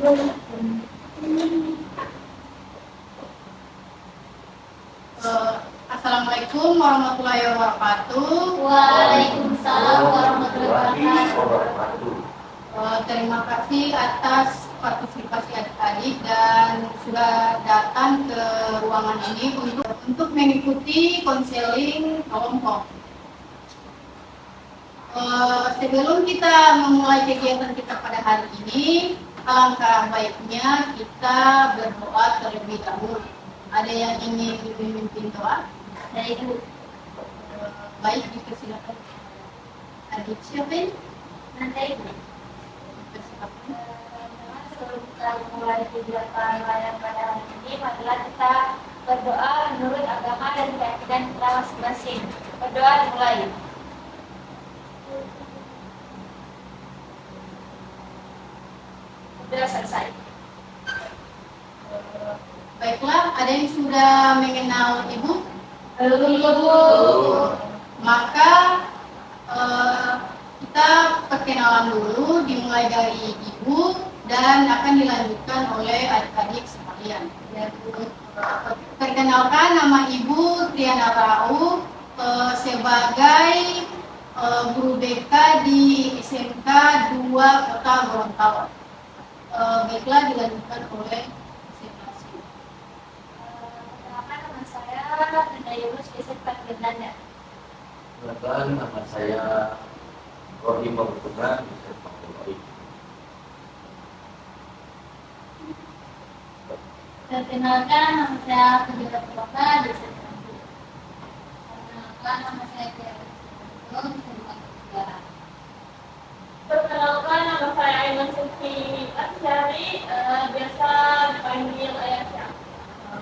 Assalamualaikum warahmatullahi wabarakatuh. Waalaikumsalam warahmatullahi wabarakatuh. Terima kasih atas partisipasi adik-adik dan sudah datang ke ruangan ini untuk mengikuti konseling kelompok. Sebelum kita memulai kegiatan kita pada hari ini, alangkah baiknya kita berdoa terlebih dahulu. Ada yang ingin memimpin doa? Dari Ibu. Baik, dipersilakan. Adik siapa ini? Nanti Ibu. Dipersilakan. Sebelum kita memulai kegiatan layan pada hari ini, marilah kita berdoa menurut agama dan keyakinan kita masing-masing. Berdoa dimulai. Sudah selesai. Baiklah, ada yang sudah mengenal Ibu? Belum. Maka kita perkenalan dulu, dimulai dari Ibu dan akan dilanjutkan oleh adik-adik sekalian. Perkenalkan, nama Ibu Triana Rau sebagai guru BK di SMK 2 Kota Gorontalo. Baiklah, dilanjutkan oleh masing-masing. Perkenalkan, nama saya Nanda Yunus Biset Panggilannya. Perkenalkan, nama saya Rohim Babutukan, bisa dipanggil Rohim. Perkenalkan, nama saya Kedua Kota Biset Panggilan. Perkenalkan, nama saya Tiara Bisa dipanggil Tiara. Perkenalkan, nama saya Aiman Sufi Asyari, biasa dipanggil Ayasya.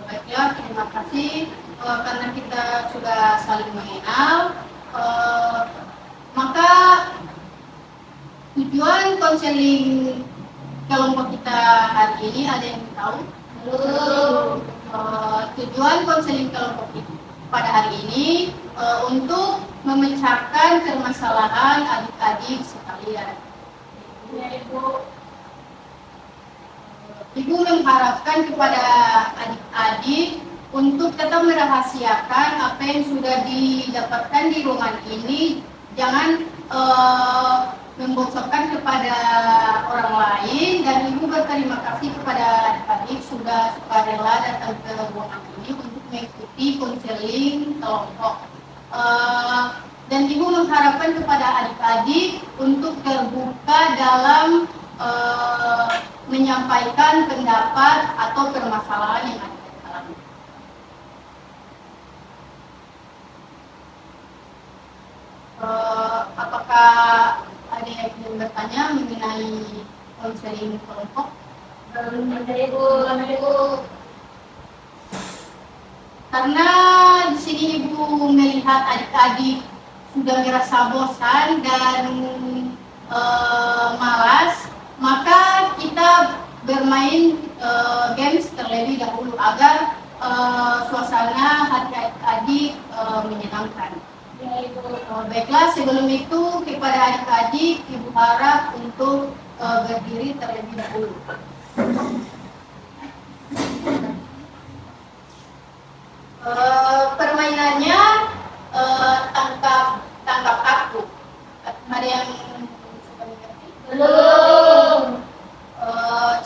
Baiklah, terima kasih karena kita sudah saling mengenal. Maka tujuan konseling kelompok kita hari ini ada yang tahu? Belum. Tujuan konseling kelompok kita pada hari ini untuk memecahkan permasalahan adik-adik sekalian. Ya, Ibu. Ibu mengharapkan kepada adik-adik untuk tetap merahasiakan apa yang sudah didapatkan di ruangan ini. Jangan membocorkan kepada orang lain, dan Ibu berterima kasih kepada adik-adik sudah sukarela datang ke ruangan ini untuk mengikuti konseling kelompok. Dan Ibu mengharapkan kepada adik-adik untuk terbuka dalam menyampaikan pendapat atau permasalahan yang ada di dalam. Apakah ada yang ingin bertanya mengenai konseling kelompok? Ibu. Karena di sini Ibu melihat adik-adik sudah merasa bosan dan malas, maka kita bermain games terlebih dahulu agar suasana hati adik-adik menyenangkan. Ya, Ibu. Baiklah, sebelum itu kepada adik-adik Ibu harap untuk berdiri terlebih dahulu. Permainannya tangkap aku. Ada yang suka mengerti? Belum.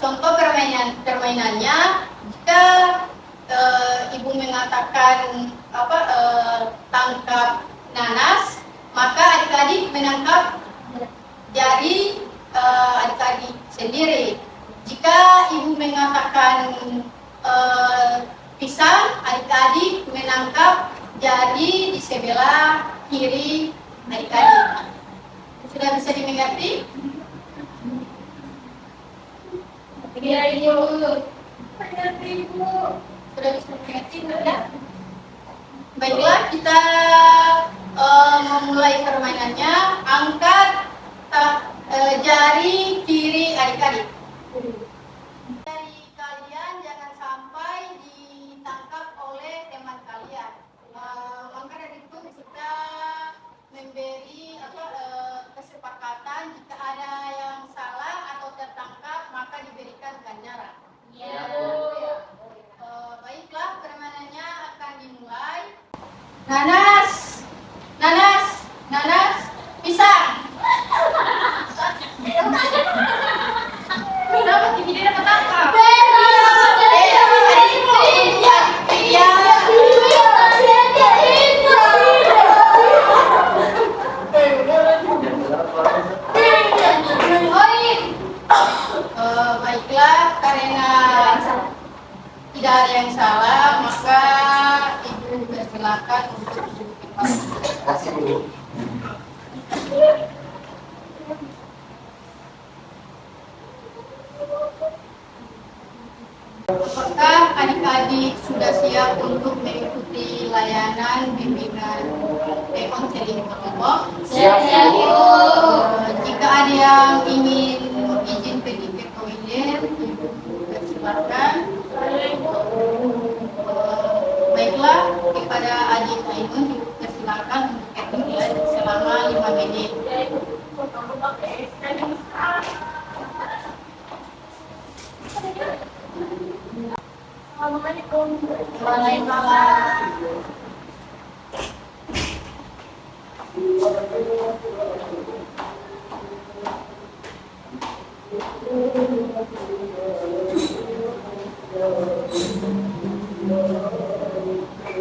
Contoh permainannya, jika Ibu mengatakan tangkap nanas, maka adik-adik menangkap jari adik-adik sendiri. Jika Ibu mengatakan pisang, adik-adik menangkap jari di sebelah kiri adik-adik. Sudah bisa dimengerti? Ya, Ibu. Mengerti, Ibu. Sudah bisa dimengerti, ya? Baiklah, kita memulai permainannya. Angkat jari kiri adik-adik. Jari kalian jangan sampai ditangkap oleh teman kalian. Maka dari itu kita memberi kesepakatan, jika ada yang salah atau tertangkap maka diberikan Nanas, nanas, nanas, pisang. Kenapa TV dia dapat tangkap? Baiklah, karena tidak ada yang salah, maka ibu persilakan untuk duduk kembali. Kasih dulu. Apakah adik-adik sudah siap untuk mengikuti layanan bimbingan konseling kelompok? Siap, Ibu. Jika ada yang ingin izin pergi ke toilet, ibu persilakan. Baiklah, kepada adik Ainun ibu persilakan untuk ke toilet selama 5 menit. Assalamualaikum. Waalaikumsalam.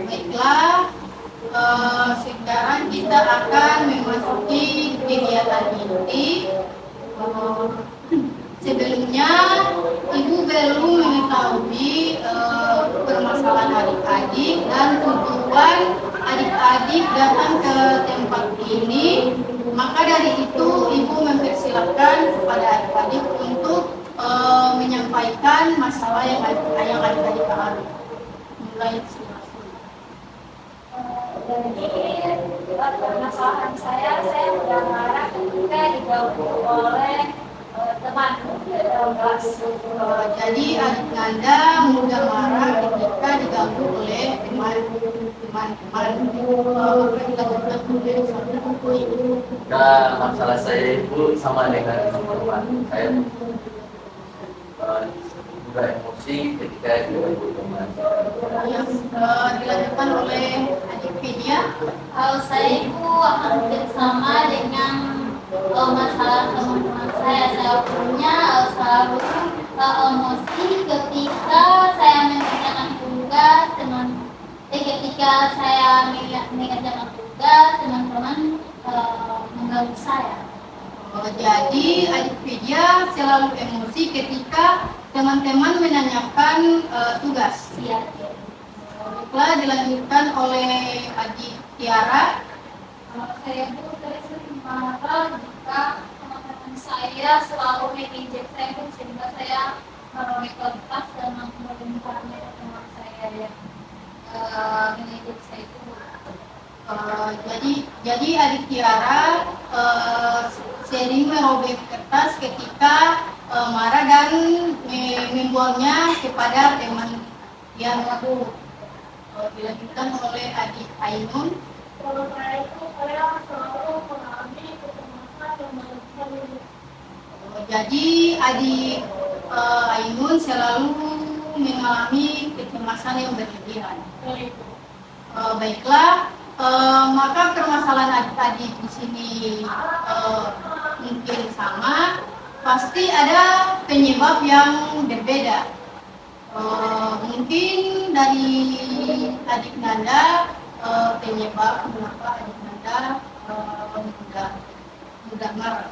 Baiklah, sekarang kita akan memasuki kegiatan inti. Sebelumnya, ibu belum mengetahui permasalahan adik-adik dan tujuan adik-adik datang ke tempat ini. Maka dari itu, ibu mempersilahkan kepada adik-adik untuk menyampaikan masalah yang adik-adik alami. Mulai silakan. Jadi permasalahan saya mudah marah ketika diganggu oleh teman dalam kelas. Jadi adik Nanda mudah marah ketika diganggu oleh teman-teman. Nah, masalah saya itu sama dengan teman saya. Mudah emosi ketika diganggu teman. Yang dilakukan oleh adik Vidya. Kalau saya itu hampir sama dengan masalah teman-teman saya punya selalu emosi ketika saya mengerjakan tugas ketika saya mengerjakan tugas teman-teman mengganggu saya. Jadi adik Vidya selalu emosi ketika teman-teman menanyakan tugas. Iya. Baiklah, dilanjutkan oleh adik Tiara. Saya itu sering marah jika teman-teman saya selalu mengejek saya sehingga saya merobek kertas dan melemparnya ke teman saya yang mengejek saya itu. Jadi adik Tiara sering merobek kertas ketika marah dan membuangnya kepada teman yang lalu. Dilanjutkan oleh adik Ainun. Kalau saya itu saya selalu mengalami kecemasan dan merugikan diri. Jadi adik Ainun selalu mengalami kecemasan yang berlebihan. Baiklah, maka permasalahan adik-adik di sini mungkin sama. Pasti ada penyebab yang berbeda. Mungkin dari adik Nanda penyebab mengapa adik Nanda mudah marah.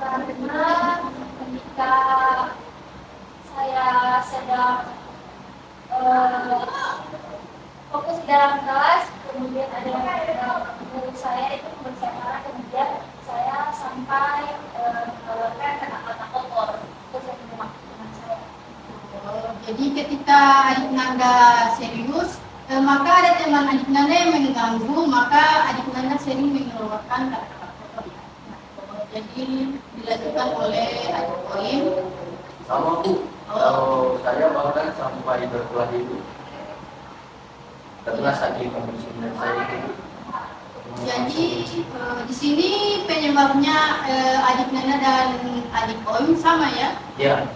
Karena ketika saya sedang fokus di dalam kelas, kemudian ada guru saya itu berbicara, kemudian saya sampai mengeluarkan kata-kata kotor terus saya memaki teman saya. Jadi ketika adik Nanda serius, maka ada teman adik Nanda yang mengganggu, maka adik Nanda sering mengeluarkan kata-kata kotor. Jadi dilanjutkan oleh adik Koim. Sama Bu, kalau saya bahkan sampai berkelahi itu karena saking emosinya saya itu. Jadi di sini penyebabnya adik Nanda dan adik Koim sama ya? Ya,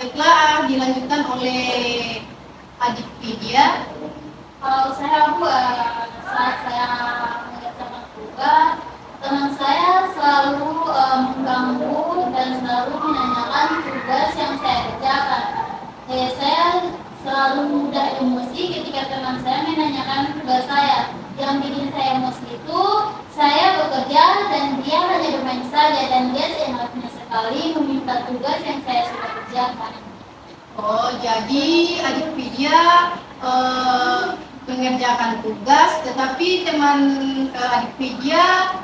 Baiklah, dilanjutkan oleh adik Vidya. Kalau saya buat saat saya mengerjakan tugas, teman saya selalu mengganggu dan selalu menanyakan tugas yang saya kerjakan. Saya selalu mudah emosi ketika teman saya menanyakan tugas saya. Yang bikin saya emosi itu, saya bekerja dan dia hanya bermain saja dan dia seenaknya sekali meminta tugas yang saya sudah kerjakan. Oh, jadi adik Vidya mengerjakan tugas, tetapi teman adik Vidya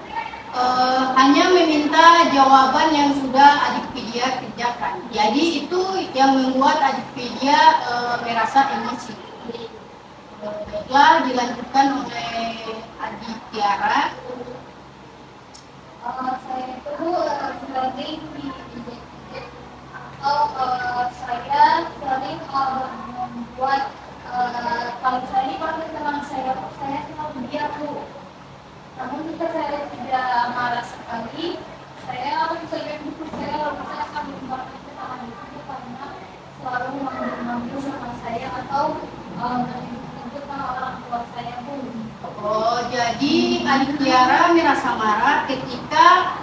hanya meminta jawaban yang sudah adik Vidya kerjakan. Jadi itu yang membuat adik Vidya merasa emosi. Baiklah, dilanjutkan oleh adik Tiara. Saya itu sering diinjek-injek atau saya sering membuat kalau saya dipanggil teman saya selalu diam Bu. Namun jika saya tidak marah sekali, saya sering saya akan membuatkan teman itu karena selalu memanggil sama saya atau menyebut nama orang tua saya Bu. Oh, jadi adik Tiara merasa marah ketika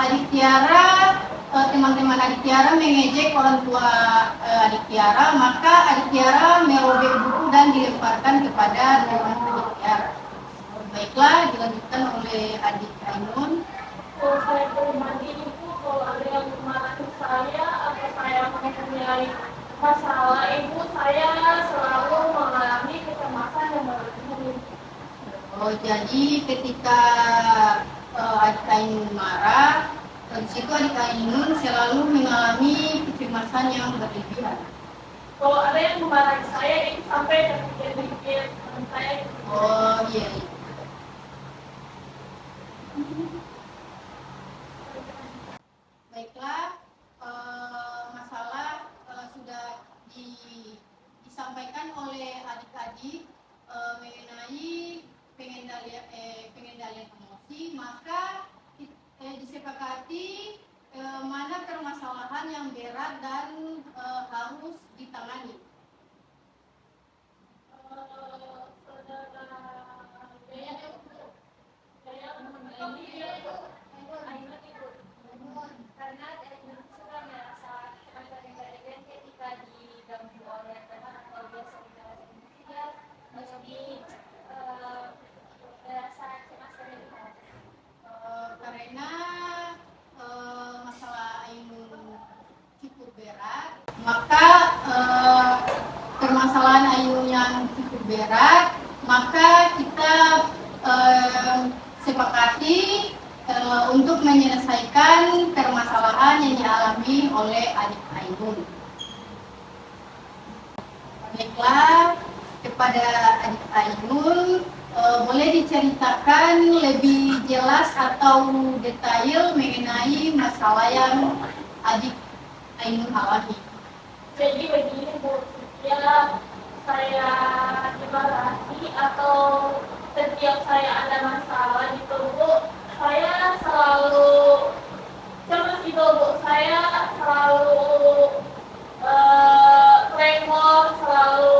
adik Tiara teman-teman adik Tiara mengejek orang tua adik Tiara, maka adik Tiara merobek buku dan dilemparkan kepada teman adik Tiara. Baiklah, dilanjutkan oleh adik Ainun. Kalau saya pribadi itu kalau ada yang memarahi saya atau saya mempunyai masalah itu saya selalu mengalami kecemasan dan berlebihan. Oh, jadi ketika adik Ainun marah, di situ adik Ainun selalu mengalami kecemasan yang berlebihan. Kalau ada yang memarahi saya itu sampai terpikir-pikir teman saya. Oh, iya. Baiklah, masalah sudah disampaikan oleh adik-adik mengenai pengendalian emosi, maka disepakati mana permasalahan yang berat dan harus ditangani. Karena dia suka merasa cemas ketika diganggu oleh teman atau dia sering merasa emosi, dia menjadi merasa cemas berlebihan. Karena masalah Ainun cukup berat, maka permasalahan Ainun yang cukup berat, maka kita sepakati untuk menyelesaikan permasalahan yang dialami oleh adik Ainun. Baiklah, kepada adik Ainun, boleh diceritakan lebih jelas atau detail mengenai masalah yang adik Ainun alami. Jadi begini Bu, ya saya dimarahi atau setiap saya ada masalah gitu Bu, saya selalu cemas gitu Bu, saya selalu tremor, selalu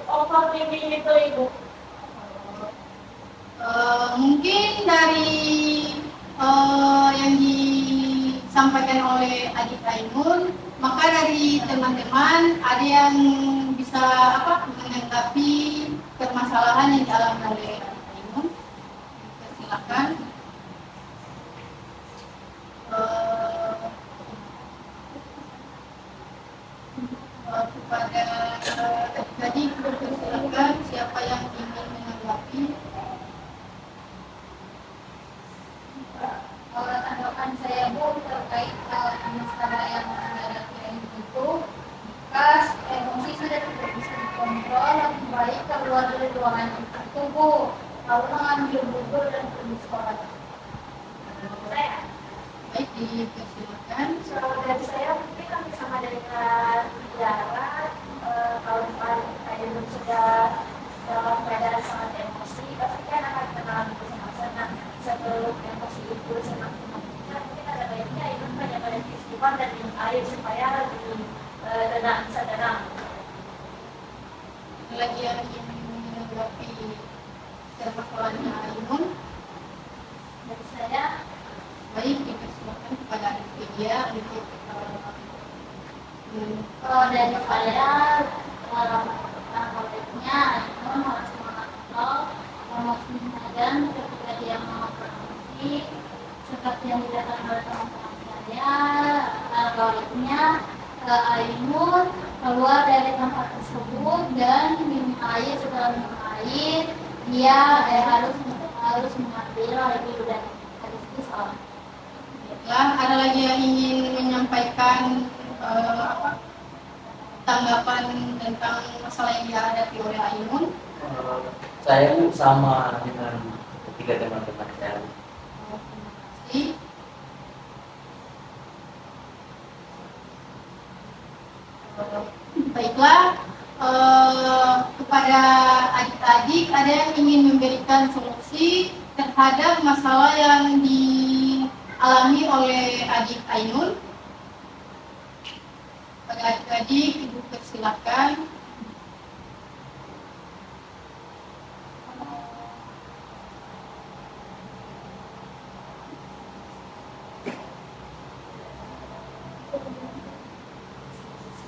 overthinking gitu Ibu. Mungkin dari yang disampaikan oleh adik Ainun, maka dari teman-teman ada yang bisa menanggapi permasalahan yang dialami oleh adik Ainun. Silakan. Kepada adik-adik, silakan siapa yang ingin menanggapi. Tanggapan saya Bu terkait masalah yang menghadapi itu, jika emosi sudah tidak bisa dikontrol, lebih baik keluar dari ruangan itu Bu, lalu mengambil buku dan pergi sekolah. Saya Baik, dipersilakan. kalau dari saya mungkin kami sama dengan Tiara, kalau misalnya kita sudah dalam keadaan sangat emosi, pasti kan akan mengalami kecemasan. Sebelum emosi itu semakin meningkat, mungkin ada baiknya itu banyak-banyak istighfar dan minum air supaya lebih tenang, bisa tenang. lagi yang ingin menanggapi permasalahannya Ainun? Dari saya, Baik, dipersilakan kepada Wikipedia untuk kalau dari saya, baiknya Ainun harus mengontrol emosinya dan ketika dia mau berfungsi seperti yang dilakukan oleh teman-teman saya, baiknya Ainun keluar dari tempat tersebut dan minum air. Setelah minum air, dia harus mengambil air dulu dan habis itu sholat. ada lagi yang ingin menyampaikan tanggapan tentang masalah yang dihadapi oleh Ainun? Saya sama dengan ketiga teman-teman saya. Terima kasih. Baiklah, kepada adik-adik ada yang ingin memberikan solusi terhadap masalah yang dialami oleh adik Ainun? Pada adik-adik, Ibu persilakan.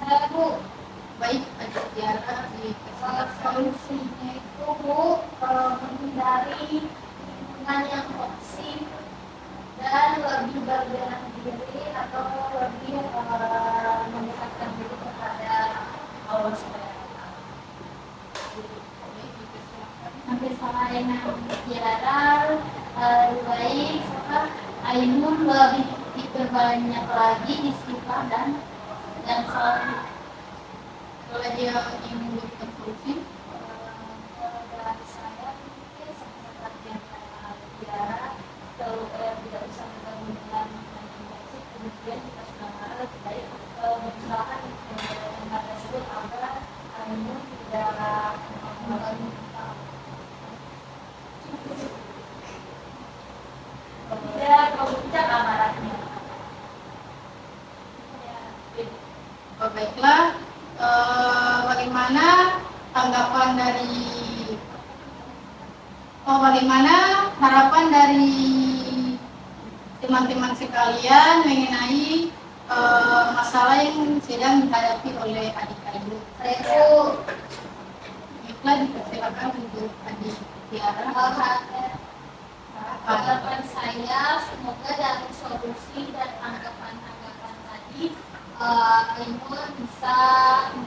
Saya Bu, Baik, adik Tiara dipersilakan. solusinya itu Bu, menghindari lingkungan yang toksik dan lebih berbenah diri atau lebih mendekatkan diri kepada Allah SWT. Baik, dipersilakan. Hampir sama dengan Tiara, lebih baik sekarang Ainun lebih diperbanyak lagi istighfar dan salat. Kalau ada yang ingin memberikan solusi? Dari saya mungkin seperti yang kata Tiara, kalau tidak usah bergabung dengan infeksi, kemudian kita sudah marah, lebih baik berusaha tempat tersebut agar Ainun tidak mengalami tidak memuncak amarahnya. Baiklah, bagaimana tanggapan dari bagaimana harapan dari teman-teman sekalian mengenai masalah yang sedang dihadapi oleh adik Ainun? Saya itu Baiklah, dipersilakan untuk adik Tiara. harapan saya semoga dari solusi dan anggapan-anggapan tadi Ainun bisa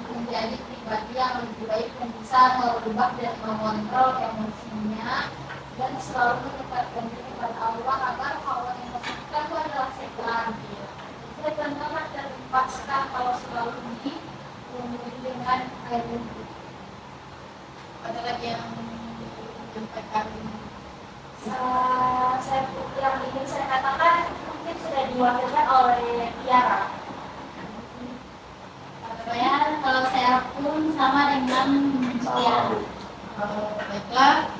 menjadi pribadi yang lebih baik dan bisa merubah dan mengontrol emosinya dan selalu mendekatkan diri kepada Allah agar Allah yang bersangkutan itu adalah setan. Setan akan terlepaskan kalau selalu dipenuhi dengan Ainun. Ada lagi yang menyampaikan? Yang ingin saya katakan mungkin sudah diwakilkan oleh Tiara. Kalau saya pun sama dengan Tiara. Baiklah,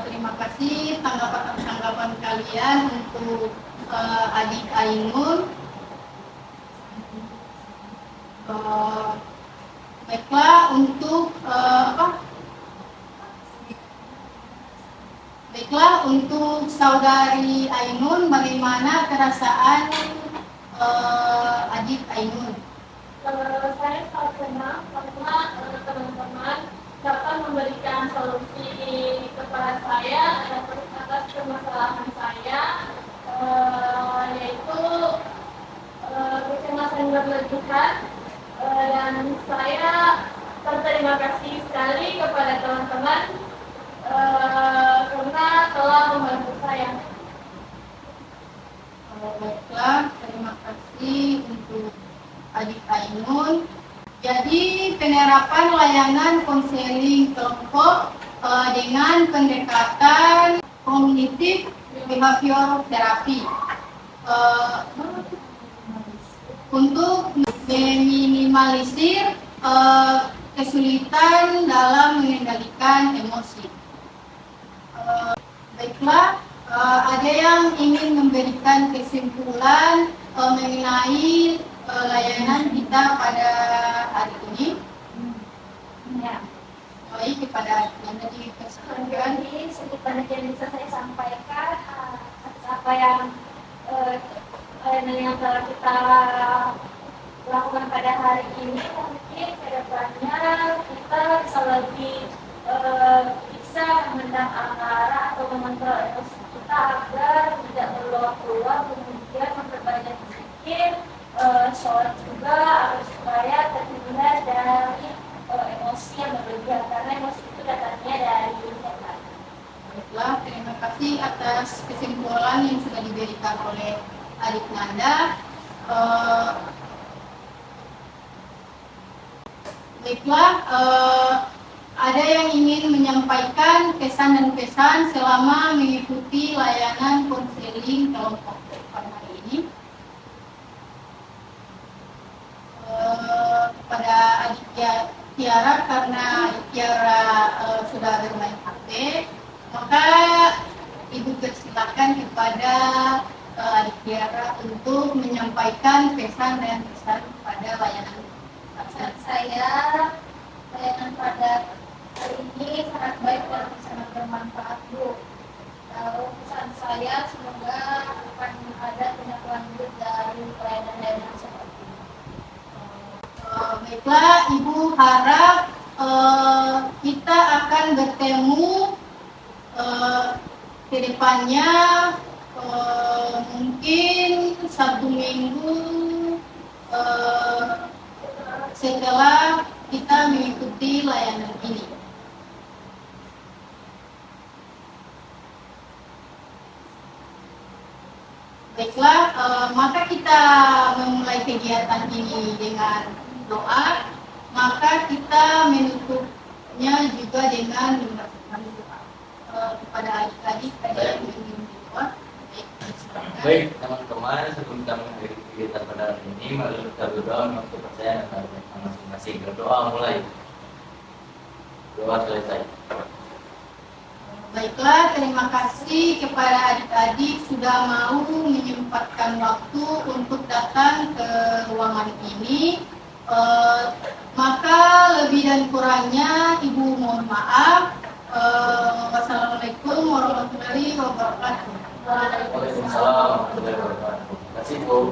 terima kasih tanggapan kalian untuk adik Ainun. Baiklah, untuk Baiklah, untuk saudari Ainun, bagaimana perasaan adik Ainun? Saya sangat senang karena teman-teman dapat memberikan solusi kepada saya atas permasalahan saya, yaitu kecemasan berlebihan, dan saya berterima kasih sekali kepada teman-teman karena telah membantu saya. Baiklah, terima kasih untuk adik Ainun. Jadi penerapan layanan konseling kelompok dengan pendekatan kognitif behavior terapi untuk meminimalisir kesulitan dalam mengendalikan emosi. Baiklah, ada yang ingin memberikan kesimpulan mengenai layanan kita pada hari ini? Ya. banyak yang bisa saya sampaikan atas apa yang telah kita lakukan pada hari ini. Mungkin ke depannya kita bisa lebih bisa mengendap anggaran atau mengontrol emosi kita agar tidak meluap-luap, kemudian memperbanyak zikir, sholat juga agar supaya terhindar dari emosi yang berlebihan, karena emosi itu datangnya dari setan. Baiklah, terima kasih atas kesimpulan yang sudah diberikan oleh Adik Nanda. Baiklah, ada yang ingin menyampaikan kesan dan pesan selama mengikuti layanan konseling kelompok pada hari ini? Kepada Adik Tiara, karena Adik Tiara sudah bermain HP, maka Ibu persilakan kepada Adik Tiara untuk menyampaikan pesan dan pesan pada layanan. Pesan saya, layanan pada hari ini sangat baik dan sangat bermanfaat, Bu. Lalu pesan saya, semoga akan ada tindak lanjut dari layanan-layanan seperti ini. Baiklah, Ibu harap kita akan bertemu ke depannya, mungkin Sabtu Minggu setelah kita mengikuti layanan ini. Baiklah, maka kita memulai kegiatan ini dengan doa, maka kita menutupnya juga dengan membacakan doa kepada adik-adik yang ingin berdoa. Baik teman-teman, sebelum kita mengakhiri kegiatan pada hari ini, mari kita berdoa untuk kepercayaan dan masing-masing. Berdoa mulai. Doa selesai. Baiklah, terima kasih kepada adik-adik sudah mau menyempatkan waktu untuk datang ke ruangan ini. Maka lebih dan kurangnya Ibu mohon maaf. Wassalamualaikum warahmatullahi wabarakatuh. Waalaikumsalam warahmatullahi wabarakatuh. Terima kasih, Bu.